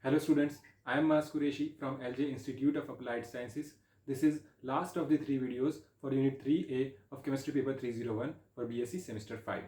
Hello students, I am Mas Qureshi from LJ Institute of Applied Sciences. This is last of the 3 videos for Unit 3A of Chemistry Paper 301 for BSc Semester 5.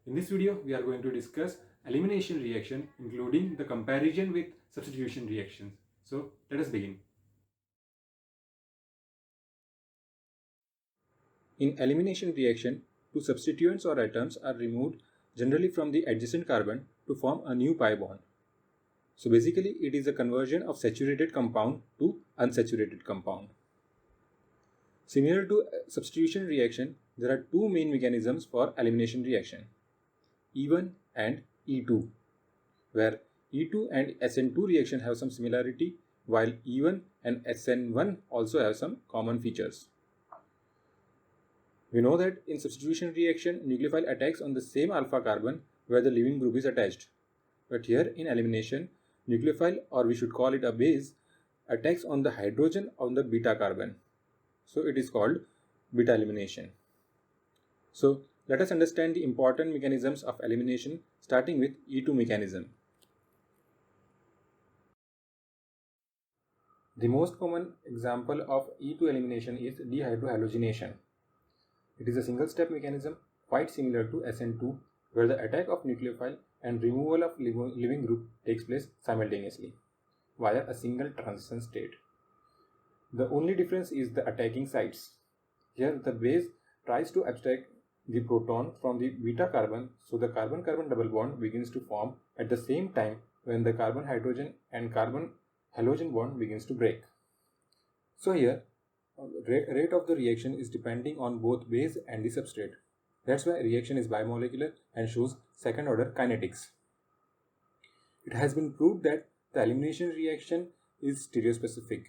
In this video, we are going to discuss elimination reaction including the comparison with substitution reactions. So let us begin. In elimination reaction, two substituents or atoms are removed generally from the adjacent carbon to form a new pi bond. So basically it is a conversion of saturated compound to unsaturated compound. Similar to substitution reaction, there are two main mechanisms for elimination reaction, E1 and E2, where E2 and SN2 reaction have some similarity while E1 and SN1 also have some common features. We know that in substitution reaction, nucleophile attacks on the same alpha carbon where the leaving group is attached. But here in elimination, nucleophile, or we should call it a base, attacks on the hydrogen on the beta carbon. So it is called beta elimination. So let us understand the important mechanisms of elimination, starting with E2 mechanism. The most common example of E2 elimination is dehydrohalogenation. It is a single step mechanism quite similar to SN2, where the attack of nucleophile and removal of leaving group takes place simultaneously via a single transition state. The only difference is the attacking sites. Here the base tries to abstract the proton from the beta carbon, so the carbon-carbon double bond begins to form at the same time when the carbon-hydrogen and carbon-halogen bond begins to break. So here rate of the reaction is depending on both base and the substrate. That's why reaction is bimolecular and shows second order kinetics. It has been proved that the elimination reaction is stereospecific.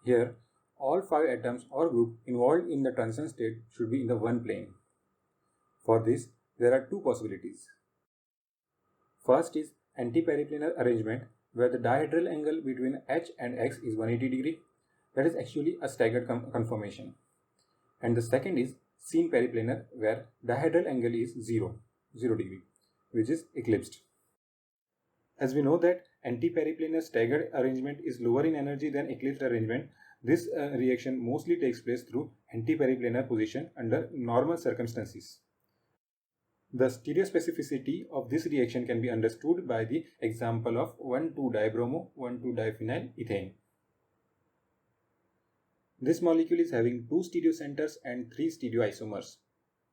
Here, all 5 atoms or group involved in the transition state should be in the one plane. For this, there are two possibilities. First is anti-periplanar arrangement, where the dihedral angle between H and X is 180 degree. That is actually a staggered conformation. And the second is seen periplanar, where dihedral angle is 0 degree, which is eclipsed. As we know that anti-periplanar staggered arrangement is lower in energy than eclipsed arrangement, this reaction mostly takes place through anti-periplanar position under normal circumstances. The stereospecificity of this reaction can be understood by the example of 1,2-dibromo, 1,2-diphenyl ethane. This molecule is having 2 stereocenters and 3 stereoisomers,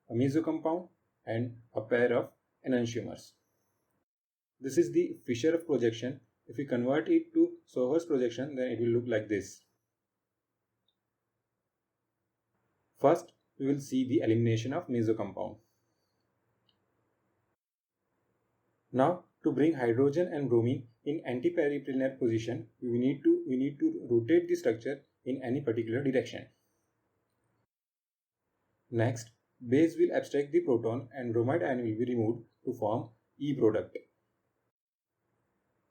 a meso compound and a pair of enantiomers. This is the Fischer projection. If we convert it to Sohor's projection, then it will look like this. First, we will see the elimination of meso compound. Now, to bring hydrogen and bromine in anti-periplanar position, we need to rotate the structure in any particular direction. Next, base will abstract the proton and bromide ion will be removed to form E product.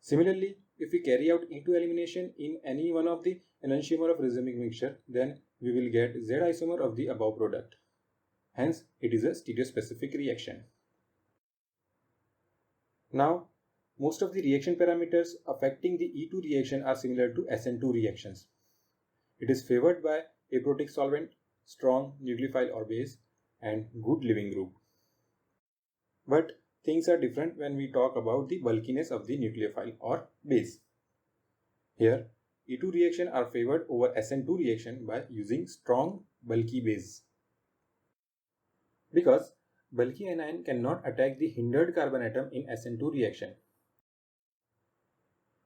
Similarly, if we carry out E2 elimination in any one of the enantiomer of racemic mixture, then we will get Z isomer of the above product. Hence, it is a stereospecific reaction. Now, most of the reaction parameters affecting the E2 reaction are similar to SN2 reactions. It is favored by aprotic solvent, strong nucleophile or base, and good leaving group. But things are different when we talk about the bulkiness of the nucleophile or base. Here, E2 reaction are favored over SN2 reaction by using strong bulky base. Because bulky anion cannot attack the hindered carbon atom in SN2 reaction.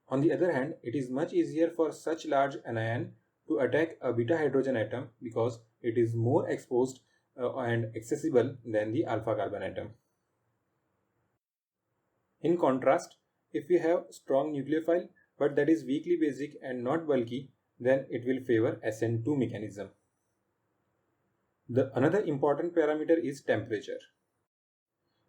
On the other hand, it is much easier for such large anion to attack a beta hydrogen atom because it is more exposed and accessible than the alpha carbon atom. In contrast, if we have strong nucleophile but that is weakly basic and not bulky, then it will favor SN2 mechanism. Another important parameter is temperature.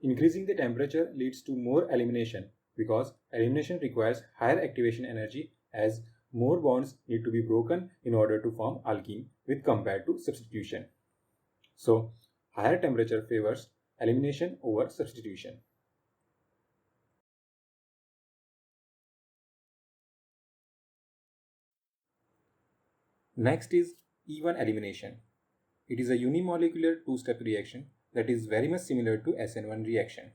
Increasing the temperature leads to more elimination because elimination requires higher activation energy as more bonds need to be broken in order to form alkene with compared to substitution. So, higher temperature favors elimination over substitution. Next is E1 elimination. It is a unimolecular two-step reaction that is very much similar to SN1 reaction.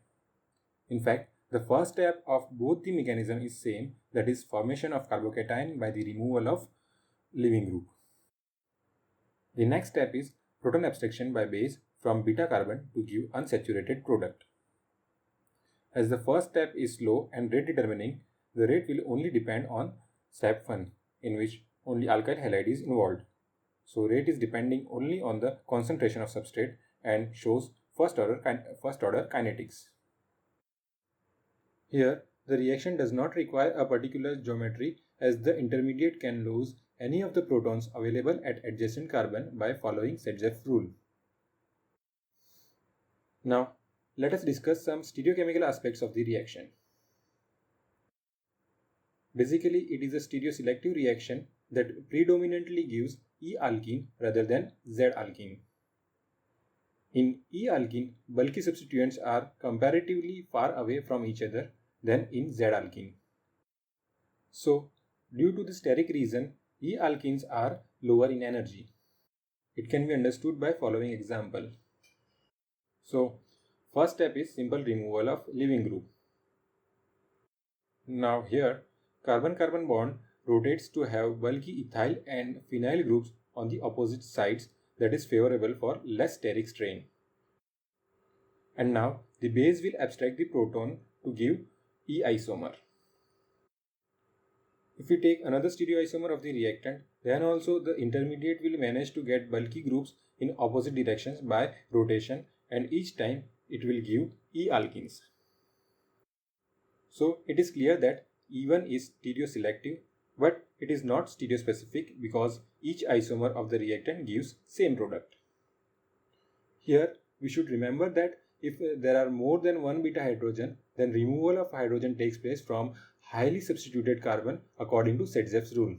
In fact, the first step of both the mechanism is same, that is formation of carbocation by the removal of leaving group. The next step is proton abstraction by base from beta carbon to give unsaturated product. As the first step is slow and rate determining, the rate will only depend on step 1, in which only alkyl halide is involved. So rate is depending only on the concentration of substrate and shows first order kinetics. Here, the reaction does not require a particular geometry, as the intermediate can lose any of the protons available at adjacent carbon by following Sedgwick's rule. Now, let us discuss some stereochemical aspects of the reaction. Basically, it is a stereoselective reaction that predominantly gives E-alkene rather than Z-alkene. In E-alkene, bulky substituents are comparatively far away from each other than in Z-alkene. So, due to the steric reason, E-alkenes are lower in energy. It can be understood by following example. So, first step is simple removal of leaving group. Now here, carbon-carbon bond rotates to have bulky ethyl and phenyl groups on the opposite sides, that is favorable for less steric strain. And now the base will abstract the proton to give E isomer. If we take another stereoisomer of the reactant, then also the intermediate will manage to get bulky groups in opposite directions by rotation, and each time it will give E alkenes. So it is clear that E1 is stereoselective, but it is not stereospecific because each isomer of the reactant gives same product. Here we should remember that if there are more than one beta hydrogen, then removal of hydrogen takes place from highly substituted carbon according to Sedgwick's rule.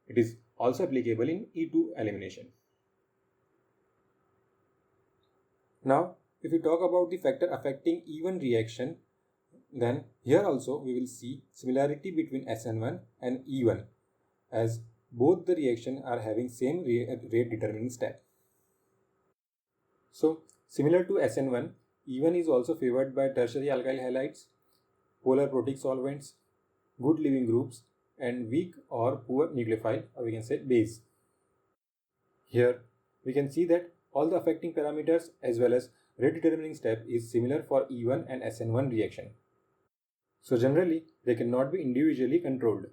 It is also applicable in E2 elimination. Now, if we talk about the factor affecting E1 reaction, then here also we will see similarity between SN1 and E1, as both the reaction are having same rate determining step. So similar to SN1, E1 is also favored by tertiary alkyl halides, polar protic solvents, good leaving groups, and weak or poor nucleophile, or we can say base. Here we can see that all the affecting parameters as well as rate determining step is similar for E1 and SN1 reaction. So generally, they cannot be individually controlled.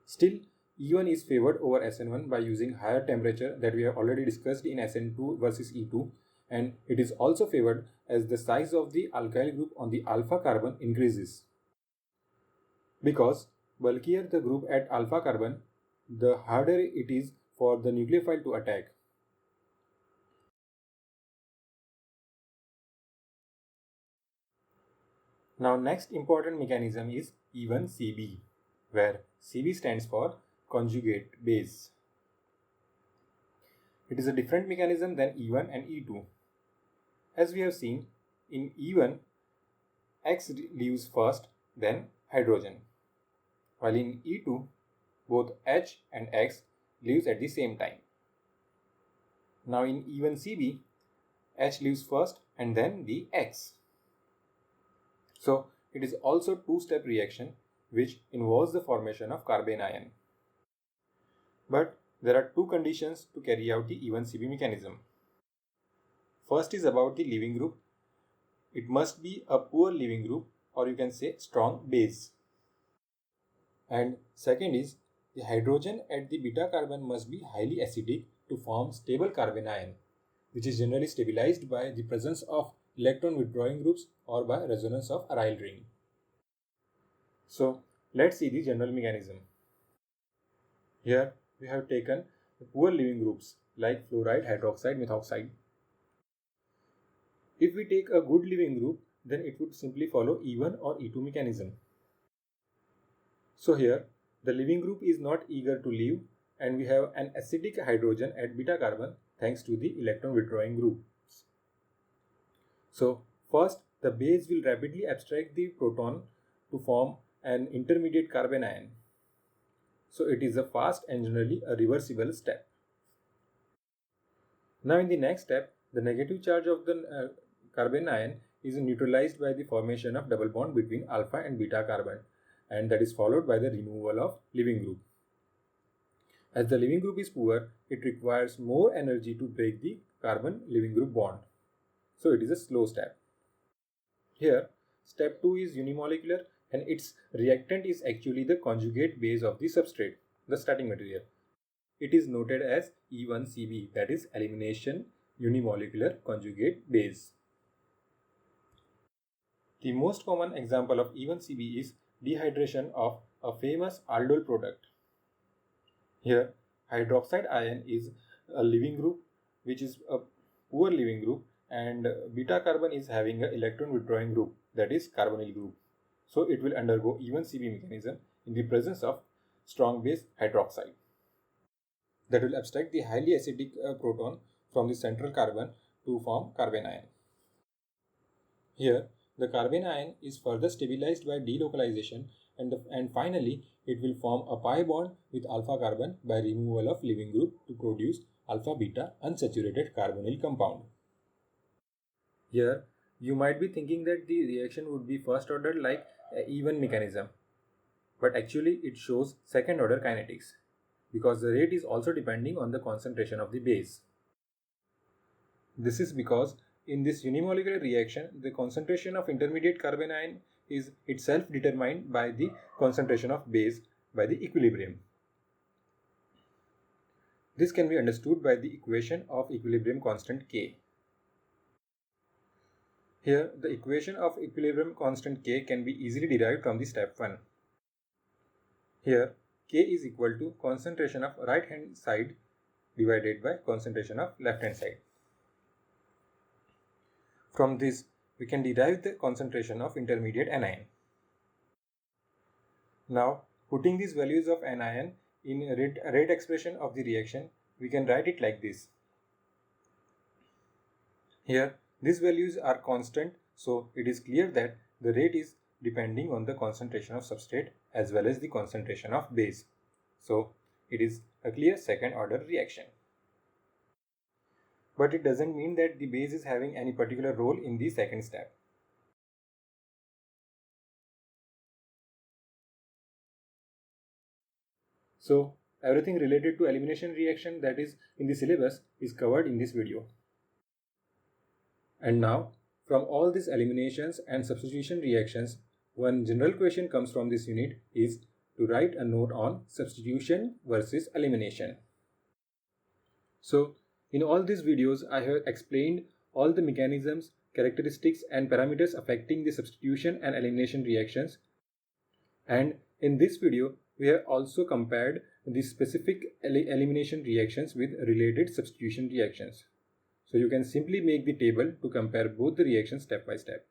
Still, E1 is favored over SN1 by using higher temperature that we have already discussed in SN2 versus E2, and it is also favored as the size of the alkyl group on the alpha carbon increases. Because bulkier the group at alpha carbon, the harder it is for the nucleophile to attack. Now next important mechanism is E1CB, where CB stands for conjugate base. It is a different mechanism than E1 and E2. As we have seen, in E1, X leaves first, then hydrogen, while in E2, both H and X leaves at the same time. Now in E1CB, H leaves first and then the X. So it is also two-step reaction which involves the formation of carbene ion. But there are two conditions to carry out the E1CB mechanism. First is about the leaving group. It must be a poor leaving group, or you can say strong base. And second is the hydrogen at the beta carbon must be highly acidic to form stable carbene ion, which is generally stabilized by the presence of electron withdrawing groups or by resonance of aryl ring. So let's see the general mechanism. Here we have taken the poor leaving groups like fluoride, hydroxide, methoxide. If we take a good leaving group, then it would simply follow E1 or E2 mechanism. So here the leaving group is not eager to leave, and we have an acidic hydrogen at beta carbon thanks to the electron withdrawing groups. So first the base will rapidly abstract the proton to form an intermediate carbene ion. So it is a fast and generally a reversible step. Now in the next step, the negative charge of the carbon ion is neutralized by the formation of double bond between alpha and beta carbon, and that is followed by the removal of leaving group. As the leaving group is poor, it requires more energy to break the carbon leaving group bond. So it is a slow step. Here, step 2 is unimolecular and its reactant is actually the conjugate base of the substrate, the starting material. It is noted as E1CB, that is elimination unimolecular conjugate base. The most common example of E1CB is dehydration of a famous aldol product. Here, hydroxide ion is a leaving group, which is a poor leaving group, and beta carbon is having an electron withdrawing group, that is carbonyl group. So it will undergo E1CB mechanism in the presence of strong base hydroxide. That will abstract the highly acidic proton from the central carbon to form carbon ion. Here, the carbon ion is further stabilized by delocalization and finally it will form a pi bond with alpha carbon by removal of leaving group to produce alpha beta unsaturated carbonyl compound. Here, you might be thinking that the reaction would be first order like E1 mechanism, but actually it shows second order kinetics because the rate is also depending on the concentration of the base. This is because in this unimolecular reaction, the concentration of intermediate carbon ion is itself determined by the concentration of base by the equilibrium. This can be understood by the equation of equilibrium constant K. Here, the equation of equilibrium constant K can be easily derived from the step 1. Here, K is equal to concentration of right hand side divided by concentration of left hand side. From this, we can derive the concentration of intermediate anion. Now, putting these values of anion in rate expression of the reaction, we can write it like this. Here, these values are constant, so it is clear that the rate is depending on the concentration of substrate as well as the concentration of base. So, it is a clear second order reaction. But it doesn't mean that the base is having any particular role in the second step. So, everything related to elimination reaction that is in the syllabus is covered in this video. And now, from all these eliminations and substitution reactions, one general question comes from this unit is to write a note on substitution versus elimination. So, in all these videos, I have explained all the mechanisms, characteristics and parameters affecting the substitution and elimination reactions. And in this video, we have also compared the specific elimination reactions with related substitution reactions. So you can simply make the table to compare both the reactions step by step.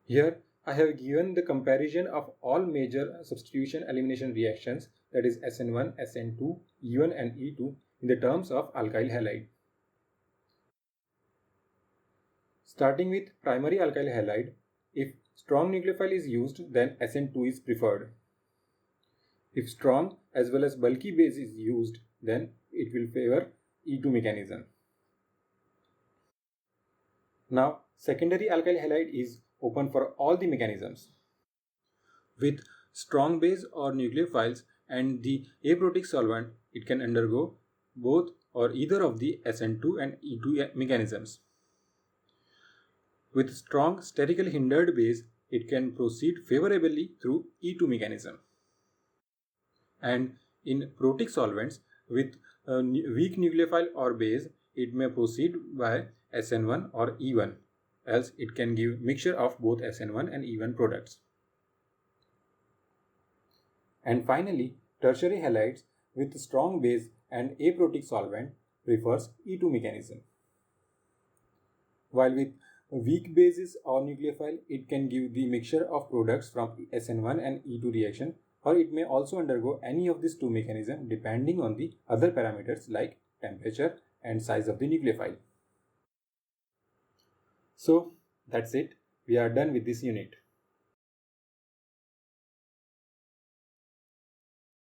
Here I have given the comparison of all major substitution elimination reactions, that is SN1, SN2, E1 and E2 in the terms of alkyl halide. Starting with primary alkyl halide, if strong nucleophile is used, then SN2 is preferred. If strong as well as bulky base is used, then it will favor E2 mechanism. Now, secondary alkyl halide is open for all the mechanisms. With strong base or nucleophiles and the aprotic solvent, it can undergo both or either of the SN2 and E2 mechanisms. With strong sterically hindered base, it can proceed favorably through E2 mechanism. And in protic solvents with a weak nucleophile or base, it may proceed by SN1 or E1, else it can give mixture of both SN1 and E1 products. And finally, tertiary halides with strong base and aprotic solvent prefers E2 mechanism. While with weak bases or nucleophile, it can give the mixture of products from SN1 and E2 reaction, or it may also undergo any of these two mechanisms depending on the other parameters like temperature and size of the nucleophile. So that's it. We are done with this unit.